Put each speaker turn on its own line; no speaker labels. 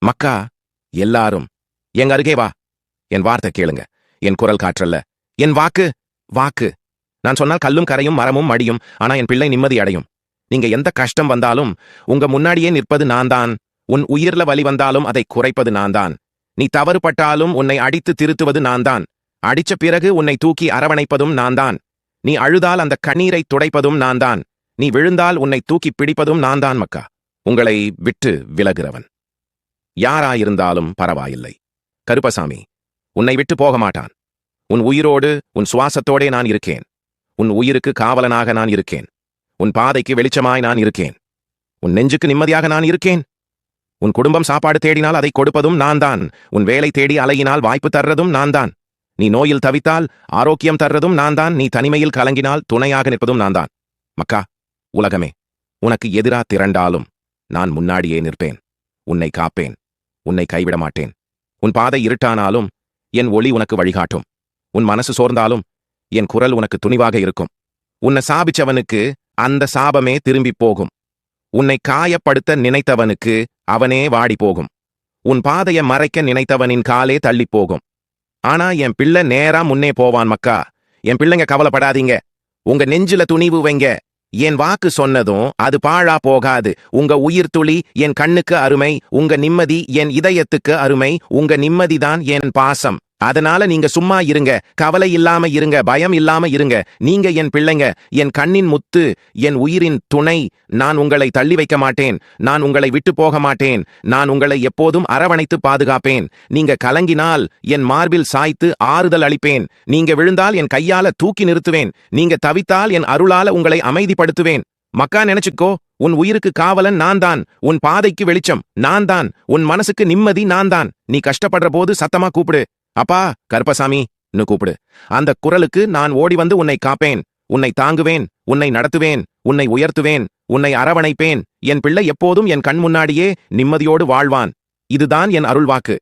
மக்கா, எல்லாரும் எங்க அருகே வா. என் வார்த்தை கேளுங்க. என் குரல் காற்றல்ல, என் வாக்கு. வாக்கு. நான் சொன்னால் கல்லும் கரையும் மரமும் மடியும். ஆனா என் பிள்ளை நிம்மதி அடையும். நீங்க எந்த கஷ்டம் வந்தாலும் உங்க முன்னாடியே நிற்பது நான் தான். உன் உயிர்ல வலி வந்தாலும் அதை குறைப்பது நான் தான். நீ தவறுபட்டாலும் உன்னை அடித்து திருத்துவது நான் தான். அடிச்ச பிறகு உன்னை தூக்கி அரவணைப்பதும் நான் தான். நீ அழுதால் அந்த கண்ணீரை துடைப்பதும் நான் தான். நீ விழுந்தால் உன்னை தூக்கி பிடிப்பதும் நான் தான் மக்கா. உங்களை விட்டு விலகிறவன் யாராயிருந்தாலும் பரவாயில்லை. கருப்பசாமி உன்னை விட்டு போக மாட்டான். உன் உயிரோடு உன் சுவாசத்தோடே நான் இருக்கேன். உன் உயிருக்கு காவலனாக நான் இருக்கேன். உன் பாதைக்கு வெளிச்சமாய் நான் இருக்கேன். உன் நெஞ்சுக்கு நிம்மதியாக நான் இருக்கேன். உன் குடும்பம் சாப்பாடு தேடினால் அதை கொடுப்பதும் நான் தான். உன் வேலை தேடி அலையினால் வாய்ப்பு தர்றதும் நான் தான். நீ நோயில் தவித்தால் ஆரோக்கியம் தர்றதும் நான் தான். நீ தனிமையில் கலங்கினால் துணையாக நிற்பதும் நான் தான். மக்கா, உலகமே உனக்கு எதிரா திரண்டாலும் நான் முன்னாடியே நிற்பேன். உன்னை காப்பேன். உன்னை கைவிட மாட்டேன். உன் பாதை இருட்டானாலும் என் ஒளி உனக்கு வழிகாட்டும். உன் மனசு சோர்ந்தாலும் என் குரல் உனக்கு துணிவாக இருக்கும். உன்னை சாபிச்சவனுக்கு அந்த சாபமே திரும்பி போகும். உன்னை காயப்படுத்த நினைத்தவனுக்கு அவனே வாடி போகும். உன் பாதையை மறைக்க நினைத்தவனின் காலே தள்ளிப் போகும். ஆனா என் பிள்ளை நேரா முன்னே போவான் மக்கா. என் பிள்ளைங்க கவலைப்படாதீங்க. உங்க நெஞ்சில துணிவு வைங்க. என் வாக்கு சொன்னதும் அது பாழா போகாது. உங்க உயிர் துளி என் கண்ணுக்கு அருமை. உங்க நிம்மதி என் இதயத்துக்கு அருமை. உங்க நிம்மதிதான் என் பாசம். அதனால நீங்க சும்மா இருங்க. கவலை இல்லாம இருங்க. பயம் இல்லாம இருங்க. நீங்க என் பிள்ளைங்க, என் கண்ணின் முத்து, என் உயிரின் துணை. நான் உங்களை தள்ளி வைக்க மாட்டேன். நான் உங்களை விட்டு போக மாட்டேன். நான் உங்களை எப்போதும் அரவணைத்து பாதுகாப்பேன். நீங்க கலங்கினால் என் மார்பில் சாய்த்து ஆறுதல் அளிப்பேன். நீங்க விழுந்தால் என் கையால தூக்கி நிறுத்துவேன். நீங்க தவித்தால் என் அருளால உங்களை அமைதிப்படுத்துவேன். மக்கா, நினைச்சுக்கோ, உன் உயிருக்கு காவலன் நான் தான். உன் பாதைக்கு வெளிச்சம் நான் தான். உன் மனசுக்கு நிம்மதி நான் தான். நீ கஷ்டப்படுற போது சத்தமா கூப்பிடு, அப்பா கருப்பசாமி கூப்பிடு. அந்த குரலுக்கு நான் ஓடி வந்து உன்னை காப்பேன். உன்னை தாங்குவேன். உன்னை நடத்துவேன். உன்னை உயர்த்துவேன். உன்னை அரவணைப்பேன். என் பிள்ளை எப்போதும் என் கண் முன்னாடியே நிம்மதியோடு வாழ்வான். இதுதான் என் அருள்வாக்கு.